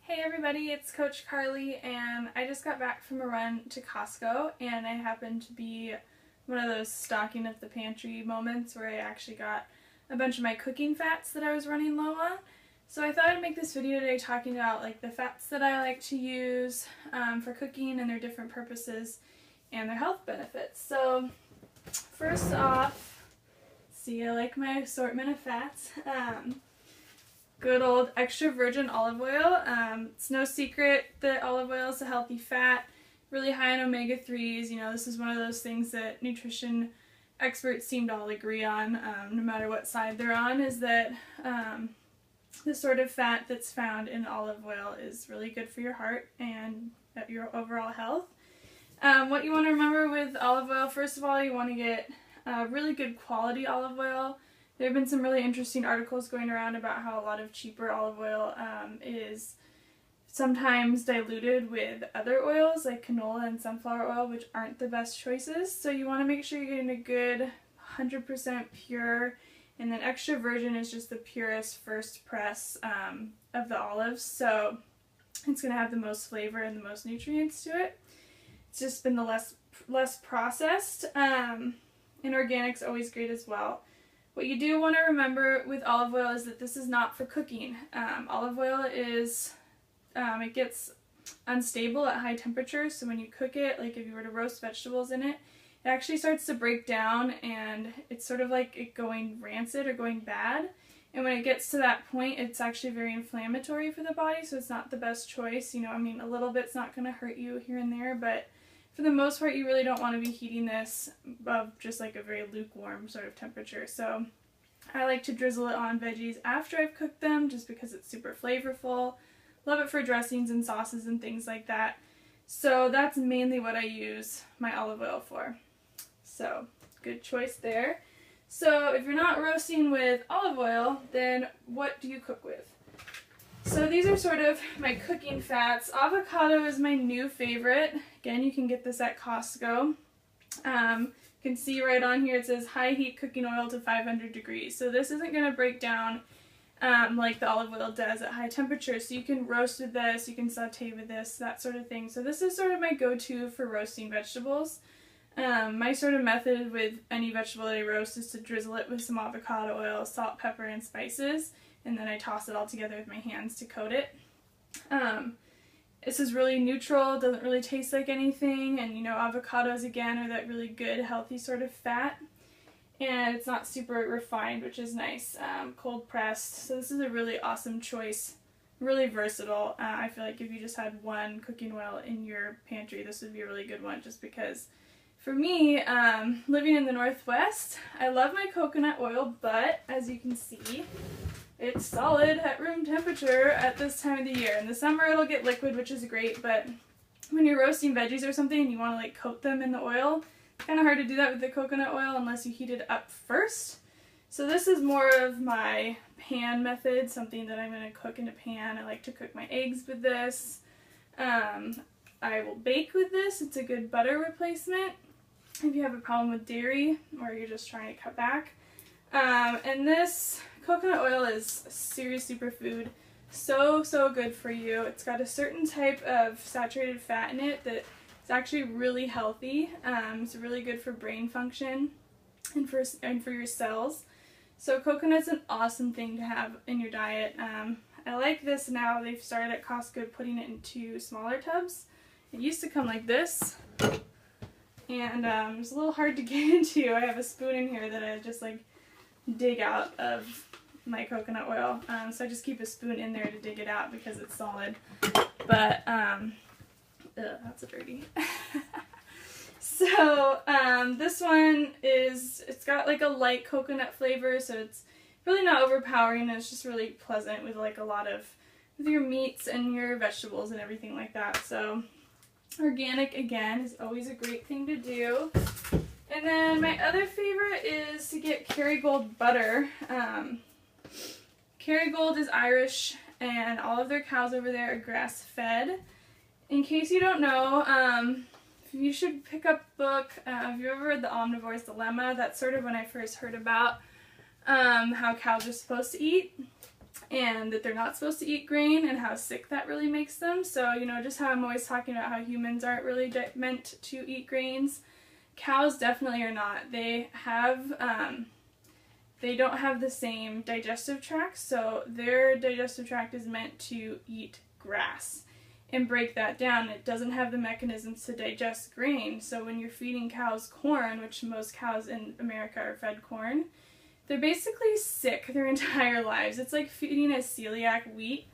Hey everybody, it's Coach Carly, and I just got back from a run to Costco, and I happened to be one of those stocking up the pantry moments where I actually got a bunch of my cooking fats that I was running low on. So I thought I'd make this video today talking about like the fats that I like to use for cooking and their different purposes and their health benefits. So first off, see, I like my assortment of fats. Good old extra virgin olive oil. It's no secret that olive oil is a healthy fat, really high in omega-3s. You know, this is one of those things that nutrition experts seem to all agree on, no matter what side they're on, is that the sort of fat that's found in olive oil is really good for your heart and your overall health. What you want to remember with olive oil, first of all, you want to get really good quality olive oil. There have been some really interesting articles going around about how a lot of cheaper olive oil is sometimes diluted with other oils like canola and sunflower oil, which aren't the best choices. So you want to make sure you're getting a good 100% pure, and then extra virgin is just the purest first press of the olives. So it's going to have the most flavor and the most nutrients to it. It's just been the less processed, and organic's always great as well. What you do want to remember with olive oil is that this is not for cooking. Olive oil is, it gets unstable at high temperatures, so when you cook it, like if you were to roast vegetables in it, it actually starts to break down and it's sort of like it going rancid or going bad. And when it gets to that point, it's actually very inflammatory for the body, so it's not the best choice. You know, I mean, a little bit's not going to hurt you here and there, but for the most part, you really don't want to be heating this above just like a very lukewarm sort of temperature. So I like to drizzle it on veggies after I've cooked them just because it's super flavorful. Love it for dressings and sauces and things like that. So that's mainly what I use my olive oil for. So good choice there. So if you're not roasting with olive oil, then what do you cook with? So these are sort of my cooking fats. Avocado is my new favorite. Again, you can get this at Costco. You can see right on here it says high heat cooking oil to 500 degrees. So this isn't going to break down like the olive oil does at high temperatures. So you can roast with this, you can saute with this, that sort of thing. So this is sort of my go-to for roasting vegetables. My sort of method with any vegetable that I roast is to drizzle it with some avocado oil, salt, pepper, and spices. And then I toss it all together with my hands to coat it. This is really neutral, doesn't really taste like anything, and you know, avocados again are that really good, healthy sort of fat. And it's not super refined, which is nice. Cold pressed, so this is a really awesome choice. Really versatile. I feel like if you just had one cooking oil in your pantry, this would be a really good one, just because for me, living in the Northwest, I love my coconut oil, but as you can see, it's solid at room temperature at this time of the year. In the summer it'll get liquid, which is great, but when you're roasting veggies or something and you want to like coat them in the oil, it's kind of hard to do that with the coconut oil unless you heat it up first. So this is more of my pan method, something that I'm going to cook in a pan. I like to cook my eggs with this. I will bake with this. It's a good butter replacement if you have a problem with dairy or you're just trying to cut back. And this coconut oil is a serious superfood. So good for you. It's got a certain type of saturated fat in it that is actually really healthy. It's really good for brain function and for your cells. So coconut's an awesome thing to have in your diet. I like this now. They've started at Costco putting it into smaller tubs. It used to come like this, and it's a little hard to get into. I have a spoon in here that I just like dig out of my coconut oil, so I just keep a spoon in there to dig it out because it's solid. But that's a dirty. So this one it's got like a light coconut flavor, so it's really not overpowering. It's just really pleasant with like a lot of with your meats and your vegetables and everything like that. So organic again is always a great thing to do. And then my other favorite is to get Kerrygold butter. Kerrygold is Irish, and all of their cows over there are grass-fed. In case you don't know, you should pick up the book. Have you ever read The Omnivore's Dilemma? That's sort of when I first heard about how cows are supposed to eat. and that they're not supposed to eat grain and how sick that really makes them. So, just how I'm always talking about how humans aren't really meant to eat grains. Cows definitely are not. They don't have the same digestive tract, so their digestive tract is meant to eat grass and break that down. It doesn't have the mechanisms to digest grain, so when you're feeding cows corn, which most cows in America are fed corn, they're basically sick their entire lives. It's like feeding a celiac wheat.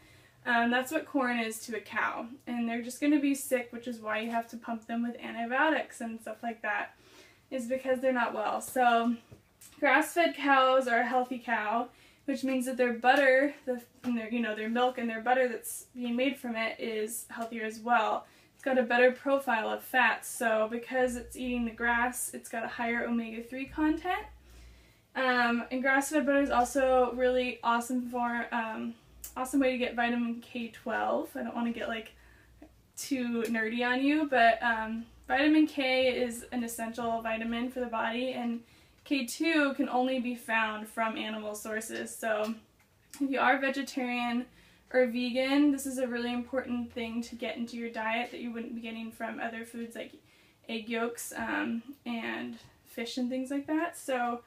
That's what corn is to a cow, and they're just going to be sick, which is why you have to pump them with antibiotics and stuff like that, is because they're not well. So grass-fed cows are a healthy cow, which means that their butter, their milk and their butter that's being made from it is healthier as well. It's got a better profile of fats, so because it's eating the grass, it's got a higher omega-3 content. And grass-fed butter is also really awesome for awesome way to get vitamin K12. I don't want to get like too nerdy on you, but vitamin K is an essential vitamin for the body, and K2 can only be found from animal sources. So if you are vegetarian or vegan, this is a really important thing to get into your diet that you wouldn't be getting from other foods like egg yolks and fish and things like that. So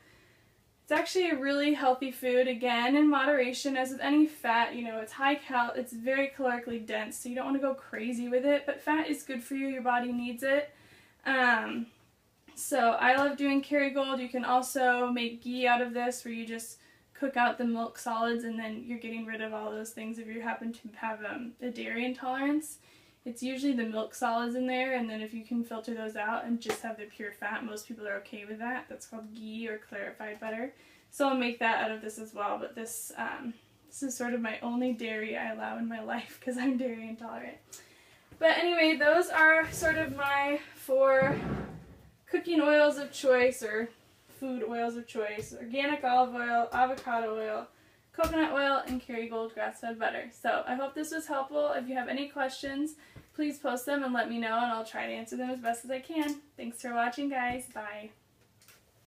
it's actually a really healthy food, again, in moderation. As with any fat, it's very calorically dense, so you don't want to go crazy with it, but fat is good for you, your body needs it. So I love doing Kerrygold. You can also make ghee out of this, where you just cook out the milk solids and then you're getting rid of all those things if you happen to have a dairy intolerance. It's usually the milk solids in there, and then if you can filter those out and just have the pure fat, most people are okay with that. That's called ghee or clarified butter. So I'll make that out of this as well, but this is sort of my only dairy I allow in my life because I'm dairy intolerant. But anyway, those are sort of my 4 cooking oils of choice, or food oils of choice: organic olive oil, avocado oil, coconut oil, and Kerrygold grass-fed butter. So I hope this was helpful. If you have any questions, please post them and let me know, and I'll try to answer them as best as I can. Thanks for watching, guys. Bye.